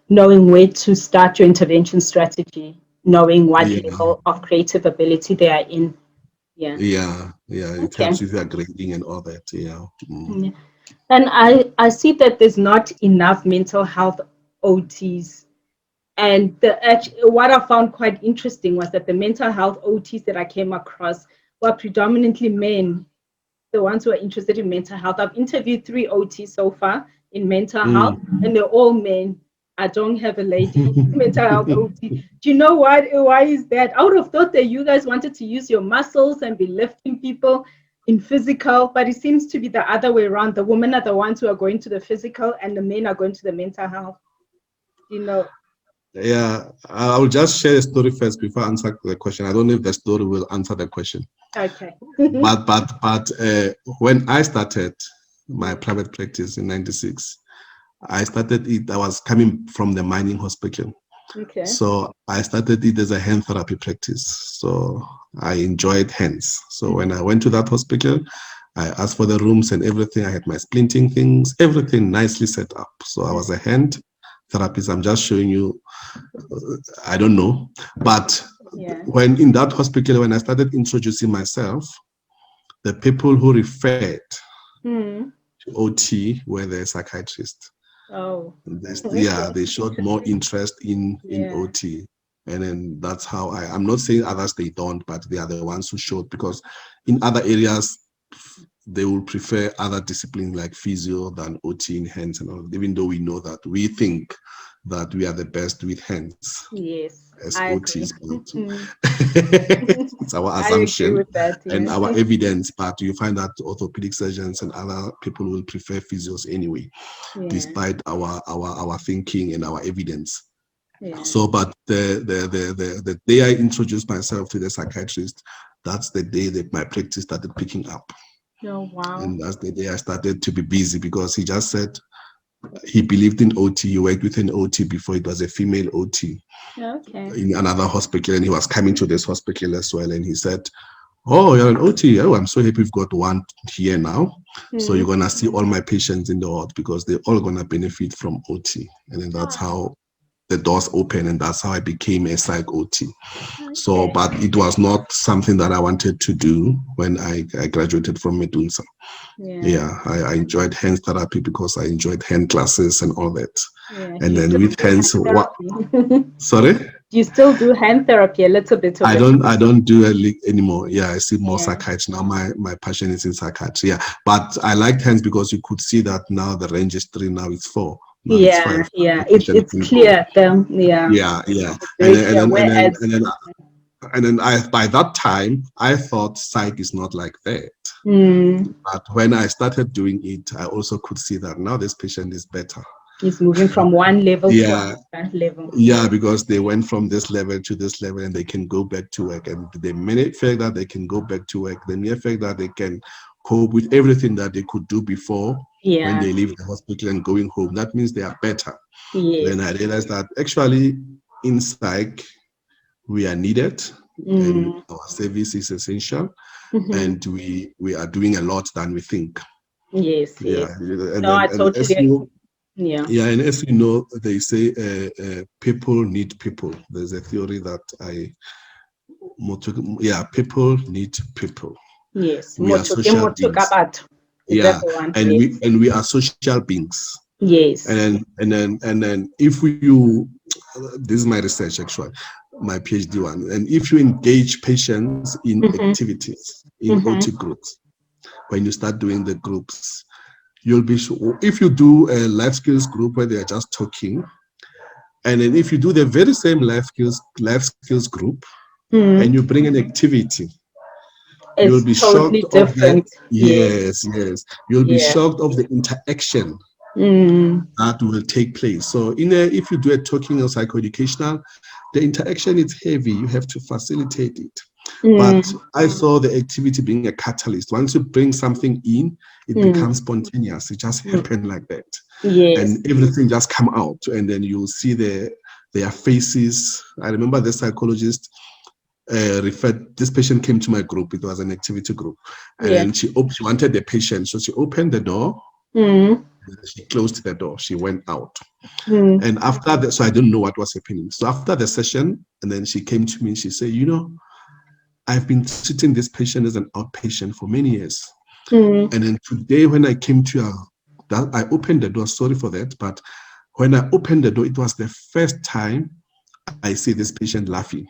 S1: knowing where to start your intervention strategy, knowing what
S2: yeah,
S1: level of creative ability they are in. Yeah.
S2: yeah. It
S1: Okay.
S2: helps with your grading and all that. Yeah.
S1: Yeah. And I see that there's not enough mental health OTs. And what I found quite interesting was that the mental health OTs that I came across were predominantly men, the ones who are interested in mental health. I've interviewed 3 OTs so far in mental health, and they're all men. I don't have a lady mental health OT. Do you know what? Why is that? I would have thought that you guys wanted to use your muscles and be lifting people in physical, but it seems to be the other way around. The women are the ones who are going to the physical, and the men are going to the mental health. You know?
S2: Yeah, I'll just share a story first before I answer the question. I don't know if the story will answer the question.
S1: Okay.
S2: But when I started my private practice in '96, I started it. I was coming from the mining hospital,
S1: Okay.
S2: so I started it as a hand therapy practice. So I enjoyed hands. So when I went to that hospital, I asked for the rooms and everything. I had my splinting things, everything nicely set up. So I was a hand therapist. I'm just showing you. I don't know, but
S1: Yeah.
S2: when in that hospital, when I started introducing myself, the people who referred to OT were the psychiatrists.
S1: Oh.
S2: Yeah,
S1: Okay.
S2: they showed more
S1: Interesting.
S2: interest in
S1: Yeah.
S2: OT. And then that's how I'm not saying others they don't, but they are the ones who showed, because in other areas they will prefer other disciplines like physio than OT in hands and all, even though we know that we think that we are the best with hands
S1: Yes,
S2: as
S1: I agree.
S2: OTs. It's our
S1: I agree
S2: assumption
S1: with that.
S2: and
S1: Yes.
S2: our evidence, but you find that orthopedic surgeons and other people will prefer physios anyway,
S1: Yeah.
S2: despite our thinking and our evidence.
S1: Yeah.
S2: So, but the day I introduced myself to the psychiatrist, that's the day that my practice started picking up.
S1: Oh, wow.
S2: And that's the day I started to be busy, because he just said he believed in OT. He worked with an OT before. It was a female OT
S1: Okay.
S2: in another hospital, and he was coming to this hospital as well. And he said, oh, you're an OT. Oh, I'm so happy we've got one here now. So you're going to see all my patients in the ward, because they're all going to benefit from OT. And then that's
S1: Ah,
S2: how the doors open, and that's how I became a psych OT. So, but it was not something that I wanted to do when I graduated from Medunsa. Yeah, I enjoyed hand therapy because I enjoyed hand classes and all that.
S1: Yeah.
S2: And then with hands, what? Sorry?
S1: You still do hand therapy a little bit of
S2: I don't do it anymore. Yeah, I see more
S1: Yeah.
S2: psychiatry now. My passion is in psychiatry. Yeah, but I liked hands because you could see that now the range is 3, now it's 4. Now it's 5.
S1: Yeah.
S2: The patient
S1: It's
S2: can go.
S1: clear. Yeah.
S2: Yeah.
S1: Very clear. Whereas
S2: And then by that time, I thought psych is not like that. But when I started doing it, I also could see that now this patient is better.
S1: He's moving from one level to another level.
S2: Yeah, because they went from this level to this level and they can go back to work. And the mere fact that they can go back to work, the mere fact that they can cope with everything that they could do before when they leave the hospital and going home, that means they are better. Then I realized that actually in psych, we are needed and our service is essential, and we are doing a lot than we think.
S1: Yes.
S2: And
S1: I totally agree.
S2: Yeah, and as you know, they say people need people. There's a theory that people need people.
S1: Yes,
S2: we are social beings. And we are social beings.
S1: Yes.
S2: And then if you, this is my research actually, my PhD one, and if you engage patients in activities in OT groups, when you start doing the groups, you'll be sure, if you do a life skills group where they are just talking, and then if you do the very same life skills group and you bring an activity, you'll be
S1: totally
S2: shocked
S1: different.
S2: Yes. You'll be shocked of the interaction that will take place. So if you do a talking or psychoeducational, the interaction is heavy. You have to facilitate it. But I saw the activity being a catalyst. Once you bring something in, it becomes spontaneous. It just happened like that.
S1: Yes.
S2: And everything just come out. And then you see their faces. I remember the psychologist referred, this patient came to my group. It was an activity group. And then she wanted the patient. So she opened the door. She closed the door. She went out. And after that, so I didn't know what was happening. So after the session, and then she came to me and she said, I've been treating this patient as an outpatient for many years. And then today when I came to I opened the door, sorry for that, but when I opened the door, it was the first time I see this patient laughing.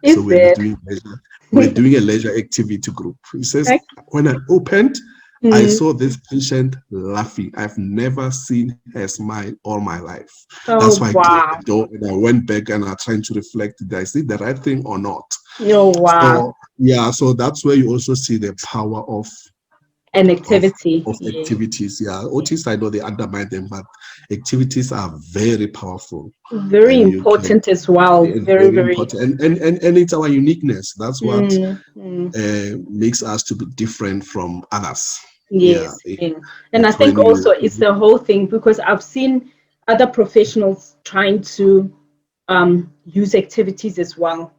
S2: So we're doing a leisure activity group. He says, when I opened, I saw this patient laughing. I've never seen her smile all my life. That's why I closed the door and I went back and I tried to reflect, did I see the right thing or not? So that's where you also see the power of
S1: an activity.
S2: Of activities. OTs, I know they undermine them, but activities are very powerful.
S1: Very important as well. Very, very
S2: important. And it's our uniqueness. That's what makes us to be different from others.
S1: Yes. And I think also it's the whole thing, because I've seen other professionals trying to use activities as well,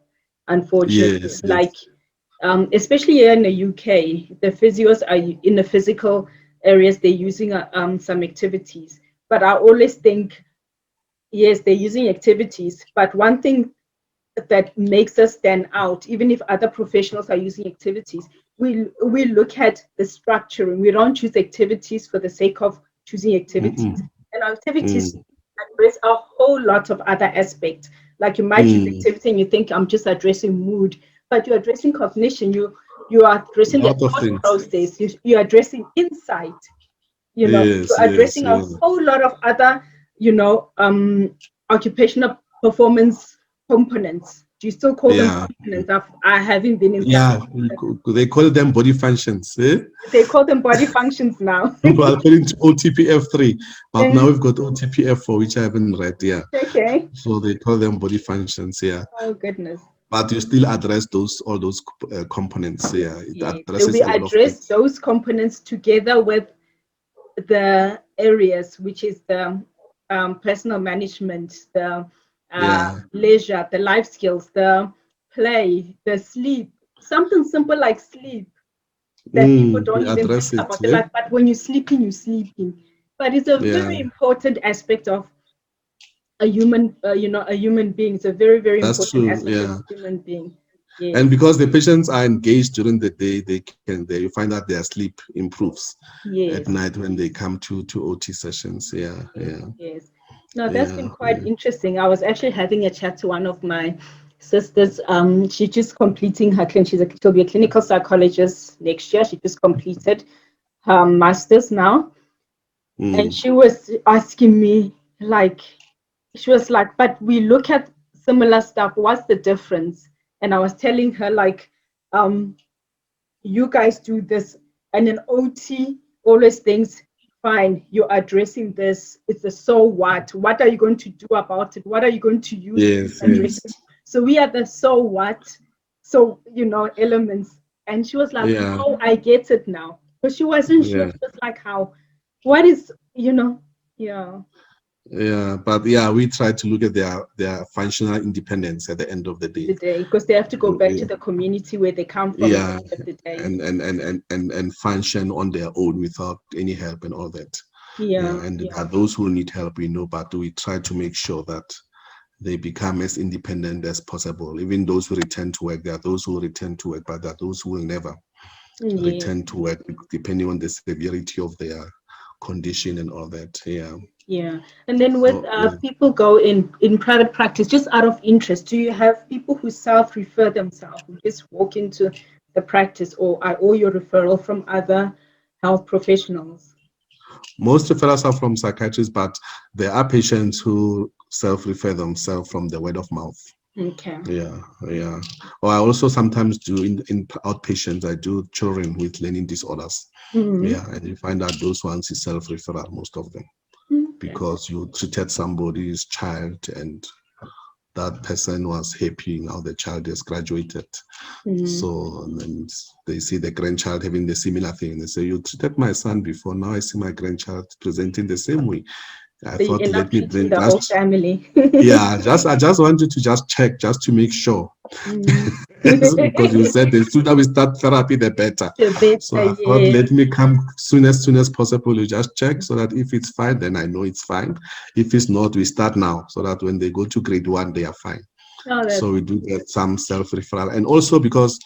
S1: unfortunately. Especially here in the UK, the physios are in the physical areas, they're using some activities. But I always think, yes, they're using activities, but one thing that makes us stand out, even if other professionals are using activities, we look at the structure, and we don't choose activities for the sake of choosing activities. And our activities address a whole lot of other aspects. Like you might use activity and you think, I'm just addressing mood, but you're addressing cognition, you are addressing the thought process, you're addressing insight, you're addressing a whole lot of other, occupational performance components. Do you still call them components? I haven't been in.
S2: They call them body functions.
S1: They call them body functions now.
S2: Well, according to OTPF3, but now we've got OTPF4, which I haven't read.
S1: Okay.
S2: So they call them body functions.
S1: Oh goodness.
S2: But you still address all those components.
S1: So we address those components together with the areas, which is the personal management, the leisure, the life skills, the play, the sleep, something simple like sleep that people don't even think about. But when you're sleeping, you're sleeping. But it's a very important aspect of a human, a human being. It's a very, very
S2: That's
S1: important
S2: true.
S1: aspect of
S2: Yeah.
S1: a human being.
S2: And
S1: Yes,
S2: because the patients are engaged during the day, you find that their sleep improves at
S1: yes,
S2: night when they come to OT sessions. Yeah,
S1: yes,
S2: yeah,
S1: yes. No, that's been
S2: yeah,
S1: quite
S2: yeah.
S1: interesting. I was actually having a chat to one of my sisters. She's just completing her she'll be a clinical psychologist next year. She just completed her master's now. And
S2: Mm.
S1: she was asking me, like, she was like, but we look at similar stuff. What's the difference? And I was telling her, like, um, you guys do this, and an OT always thinks, fine, you're addressing this. It's a so what? What are you going to do about it? What are you going to use to
S2: Yes,
S1: address it?
S2: yes.
S1: So we are the so what, so elements. And she was like,
S2: Yeah,
S1: oh, I get it now. But she wasn't sure.
S2: yeah.
S1: She was like, how? What is, yeah,
S2: Yeah, but yeah, we try to look at their functional independence at the end of the
S1: the
S2: day.
S1: day, because they have to go back
S2: Yeah,
S1: to the community where they come from at the
S2: yeah,
S1: end of the day.
S2: and function on their own without any help and all that. Yeah,
S1: Yeah,
S2: and there
S1: yeah,
S2: are those who need help, we know, but we try to make sure that they become as independent as possible. Even those who return to work, there are those who return to work, but there are those who will never
S1: yes.
S2: return to work depending on the severity of their condition and all that. Yeah.
S1: Yeah. And then with
S2: So yeah.
S1: people go in private practice, just out of interest, do you have people who self-refer themselves, who just walk into the practice, or are all your referral from other health professionals?
S2: Most referrals are from psychiatrists, but there are patients who self-refer themselves from the word of mouth.
S1: Okay.
S2: Yeah, yeah. Or I also sometimes do in outpatients, I do children with learning disorders.
S1: Mm-hmm.
S2: Yeah, and you find out those ones is self-referral, most of them,
S1: Okay.
S2: because you treated somebody's child and that person was happy. Now the child has graduated.
S1: Mm-hmm.
S2: So and then they see the grandchild having the similar thing. They say, you treated my son before. Now I see my grandchild presenting the same way. I
S1: So you
S2: thought,
S1: end up
S2: let me
S1: treating
S2: bring
S1: the whole
S2: just,
S1: family.
S2: yeah, I just wanted to just check just to make sure.
S1: Mm.
S2: Because you said the sooner we start therapy, the better.
S1: The
S2: So
S1: better,
S2: I thought,
S1: yes.
S2: let me come soon as possible. You just check so that if it's fine, then I know it's fine. If it's not, we start now so that when they go to grade 1, they are fine.
S1: Oh,
S2: So
S1: that's
S2: we do get some self-referral, and also because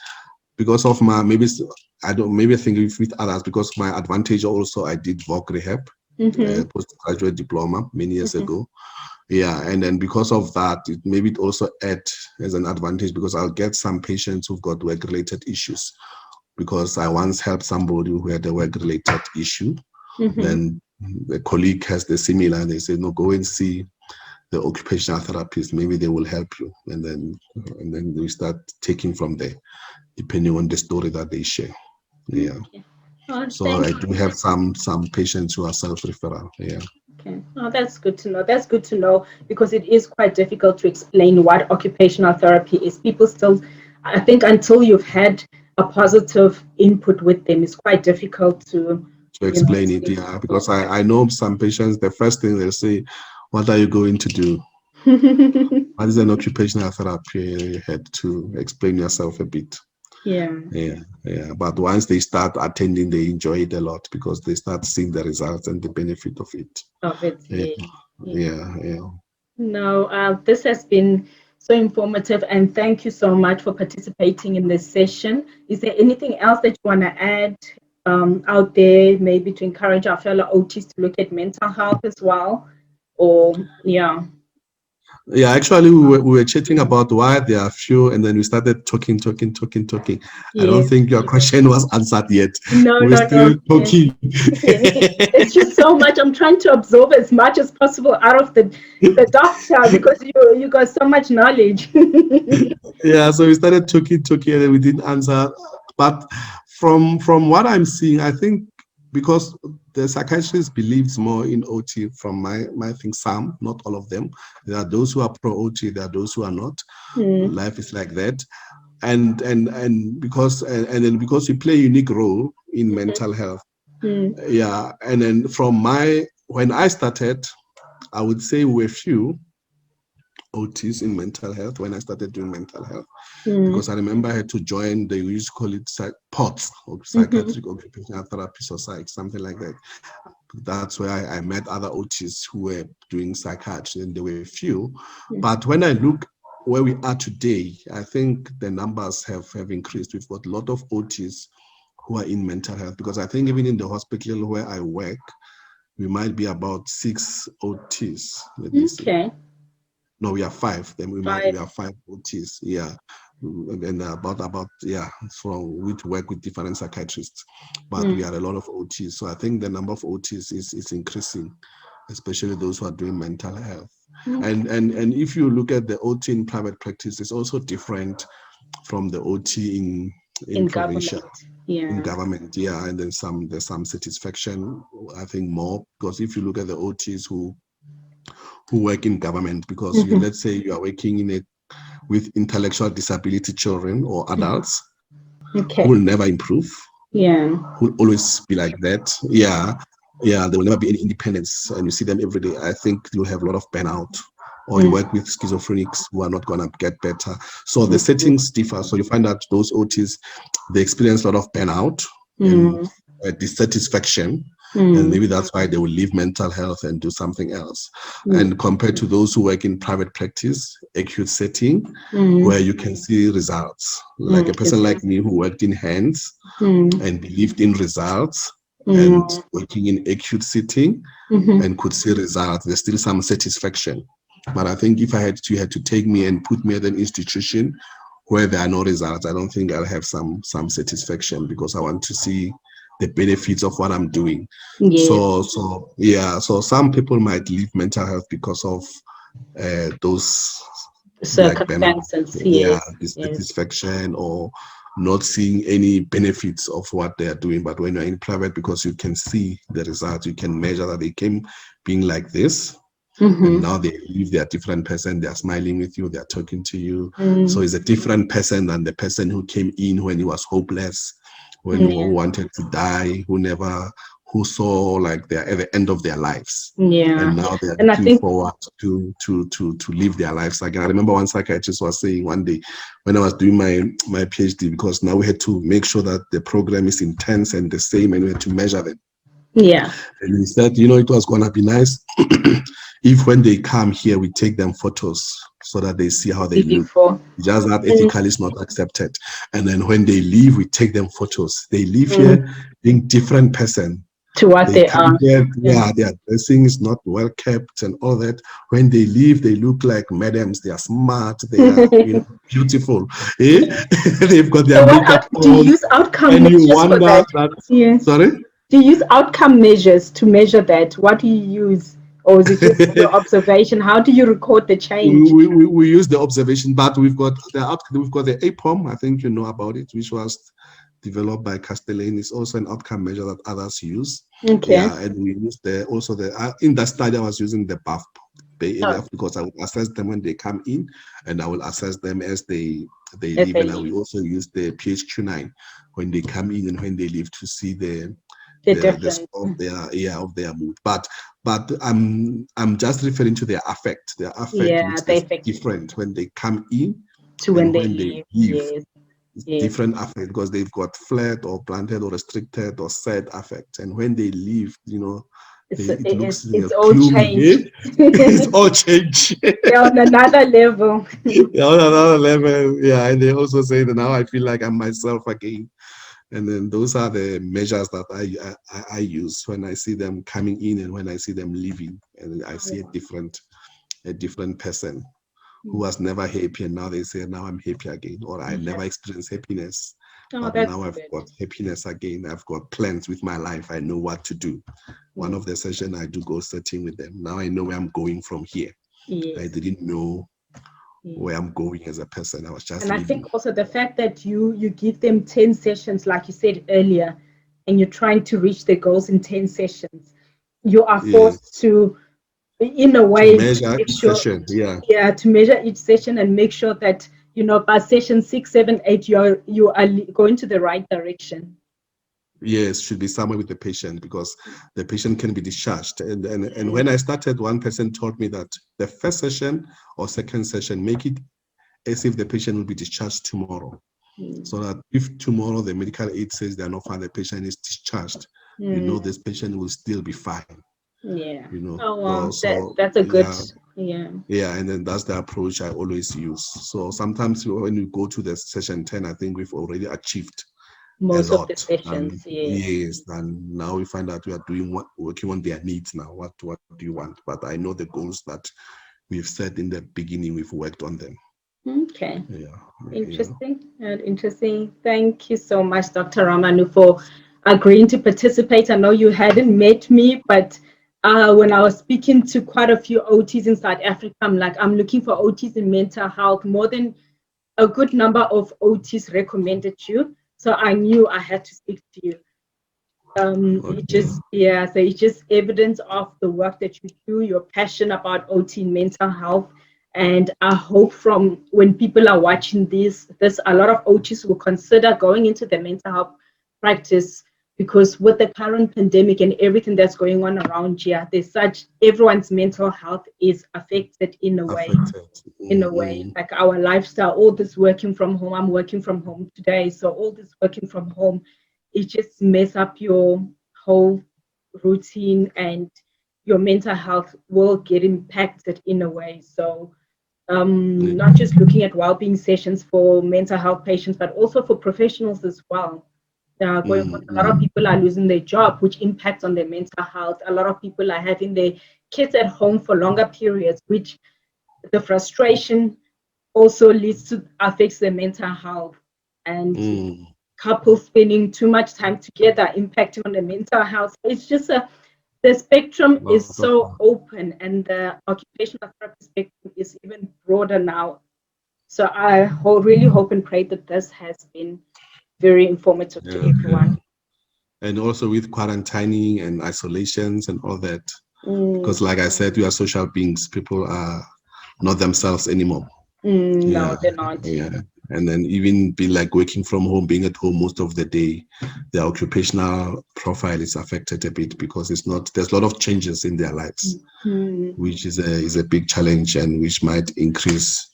S2: of my maybe I think with others, because my advantage also I did voc rehab,
S1: mm-hmm.
S2: postgraduate diploma many years
S1: Mm-hmm.
S2: ago. Yeah, and then because of that, it also add as an advantage, because I'll get some patients who've got work-related issues, because I once helped somebody who had a work-related issue.
S1: Mm-hmm.
S2: Then the colleague has the similar, and they say, no, go and see the occupational therapist. Maybe they will help you, and then we start taking from there, depending on the story that they share. Yeah.
S1: Okay. Oh,
S2: So
S1: thank
S2: I
S1: you.
S2: do have some patients who are self-referral. Yeah.
S1: Okay. Oh, that's good to know. That's good to know, because it is quite difficult to explain what occupational therapy is. People still, I think, until you've had a positive input with them, it's quite difficult to,
S2: To explain it,
S1: explain
S2: yeah,
S1: what
S2: because I know some patients, the first thing they say, what are you going to do?
S1: it
S2: What is an occupational therapy? You had to explain yourself a bit.
S1: Yeah.
S2: Yeah, yeah. But once they start attending, they enjoy it a lot because they start seeing the results and the benefit of it.
S1: Of it.
S2: Yeah,
S1: Yeah. Yeah.
S2: yeah, yeah.
S1: No, this has been so informative, and thank you so much for participating in this session. Is there anything else that you want to add out there, maybe to encourage our fellow OTs to look at mental health as well? Or, yeah.
S2: Yeah, actually, we were chatting about why there are few, and then we started talking. I don't
S1: Yes.
S2: think your question was answered yet.
S1: No,
S2: We're
S1: no,
S2: still
S1: no. Yes.
S2: talking.
S1: It's just so much. I'm trying to absorb as much as possible out of the doctor, because you got so much knowledge.
S2: Yeah, so we started talking, and then we didn't answer. But from what I'm seeing, I think because the psychiatrist believes more in OT, from my thing, some, not all of them. There are those who are pro OT, there are those who are not.
S1: Mm,
S2: Life is like that. And then because we play a unique role in mental health.
S1: mm,
S2: Yeah, and then when I started, I would say we're few OTs in mental health when I started doing mental health,
S1: mm,
S2: because I remember I had to join, they used to call it POTS, or
S1: mhm.
S2: Psychiatric Occupational Therapist or Psych, something like that. That's where I met other OTs who were doing psychiatry, and there were few. But when I look where we are today, I think the numbers have increased. We've got a lot of OTs who are in mental health, because I think even in the hospital where I work, we might be about 6 OTs. Let me see. No, we are 5. Then we are 5 OTs. Yeah. And about from which work with different psychiatrists, but we are a lot of OTs. So I think the number of OTs is increasing, especially those who are doing mental health. And if you look at the OT in private practice, it's also different from the OT in provincial, in government. Yeah, and then there's some satisfaction, I think, more, because if you look at the OTs who work in government, because let's say you are working with intellectual disability children or adults who will never improve, who will always be like that. There will never be any independence, and you see them every day. I think you'll have a lot of burnout. Or you work with schizophrenics who are not going to get better. So the settings differ. So you find that those OTs, they experience a lot of burnout and dissatisfaction. And maybe that's why they will leave mental health and do something else. And compared to those who work in private practice, acute setting, where you can see results. Like a person like me who worked in hands and believed in results, and working in acute setting and could see results, there's still some satisfaction. But I think if you had to take me and put me at an institution where there are no results, I don't think I'll have some satisfaction, because I want to see the benefits of what I'm doing. So some people might leave mental health because of those
S1: circumstances,
S2: dissatisfaction, or not seeing any benefits of what they are doing. But when you're in private, because you can see the results, you can measure that they came being like this, and now they leave, they're a different person, they're smiling with you, they're talking to you. So it's a different person than the person who came in when he was hopeless, when he wanted to die, who saw like they're at the end of their lives. And now they're looking forward to live their lives again. I remember one psychiatrist was saying one day when I was doing my PhD, because now we had to make sure that the program is intense and the same, and we had to measure them. And he said, it was going to be nice if when they come here, we take them photos so that they see how they look. Just that ethically is not accepted. And then when they leave, we take them photos. They leave here being different person
S1: to what they are.
S2: Here, their dressing is not well kept and all that. When they leave, they look like madams. They are smart. They are beautiful. They've got their makeup on.
S1: Do you use outcome
S2: and
S1: measures
S2: you wonder
S1: for that?
S2: that sorry?
S1: Do you use outcome measures to measure that? What do you use? Or is it just your observation? How do you record the change?
S2: We use the observation, but we've got the APOM, I think you know about it, which was developed by Castellane. It's also an outcome measure that others use. And we use in that study I was using the BAF, because I would assess them when they come in, and I will assess them as they leave. And I will also use the PHQ-9 when they come in and when they leave, to see the score of their mood. But I'm just referring to their affect. Their affect is different when they come in
S1: to when they leave.
S2: Different affect, because they've got flat or blunted or restricted or sad affect, and when they leave, it looks
S1: all changed.
S2: It's all changed.
S1: They're on another level.
S2: And they also say that now I feel like I'm myself again. And then those are the measures that I use when I see them coming in and when I see them leaving, and I see a different person who was never happy, and now they say, now I'm happy again, or I never experienced happiness, but now I've got happiness again. I've got plans with my life. I know what to do. One of the sessions I do go setting with them. Now I know where I'm going from here. I didn't know where I'm going as a person. I was just living.
S1: I think also the fact that you give them 10 sessions, like you said earlier, and you're trying to reach their goals in 10 sessions, you are forced to, in a way,
S2: to measure each session.
S1: To measure each session and make sure that by session 6, 7, 8, you are going to the right direction.
S2: Yes, should be somewhere with the patient, because the patient can be discharged. And when I started, one person told me that the first session or second session, make it as if the patient will be discharged tomorrow. So that if tomorrow the medical aid says they are not fine, the patient is discharged, you know this patient will still be fine.
S1: Yeah.
S2: You know,
S1: Oh, wow.
S2: so
S1: That's a good,
S2: yeah. Yeah, and then that's the approach I always use. So sometimes when you go to the session 10, I think we've already achieved a
S1: most of the
S2: lot. And
S1: sessions. Yeah.
S2: yes, and now we find out we are working on their needs now. What do you want? But I know the goals that we've set in the beginning, we've worked on them.
S1: Okay.
S2: Yeah.
S1: Interesting. Interesting. Thank you so much, Dr. Ramano, for agreeing to participate. I know you hadn't met me, but when I was speaking to quite a few OTs in South Africa, I'm looking for OTs in mental health. More than a good number of OTs recommended you. So I knew I had to speak to you.
S2: Okay.
S1: So it's just evidence of the work that you do, your passion about OT mental health. And I hope from when people are watching this, there's a lot of OTs will consider going into the mental health practice, because with the current pandemic and everything that's going on around here, everyone's mental health is affected in a way. In a way, like our lifestyle, all this working from home. I'm working from home today, so all this working from home, it just mess up your whole routine, and your mental health will get impacted in a way. So not just looking at well-being sessions for mental health patients, but also for professionals as well. A lot of people are losing their job, which impacts on their mental health. A lot of people are having their kids at home for longer periods, which the frustration also affects their mental health. And couples spending too much time together impacting on the mental health. It's just the spectrum is so open, and the occupational therapy spectrum is even broader now. So I really hope and pray that this has been very informative to everyone.
S2: And also with quarantining and isolations and all that, because like I said, we are social beings. People are not themselves anymore.
S1: No, they're not.
S2: Yeah. And then even be like working from home, being at home most of the day, their occupational profile is affected a bit, because there's a lot of changes in their lives, which is a big challenge, and which might increase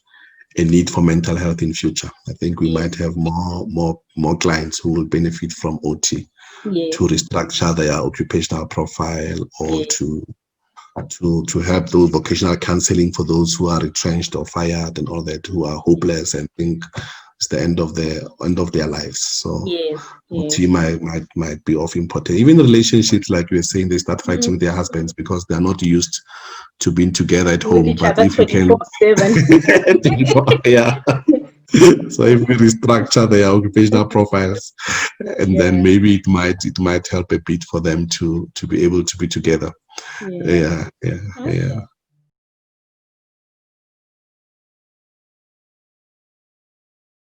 S2: a need for mental health in future. I think we might have more clients who will benefit from OT to restructure their occupational profile, or to help those vocational counseling for those who are retrenched or fired and all that, who are hopeless and think it's the end of their lives. So OT might be of importance. Even relationships, like you were saying, they start fighting with their husbands because they're not used to being together at home. But if you can, yeah. So if we restructure their occupational profiles, and then maybe it might help a bit for them to be able to be together. Yeah.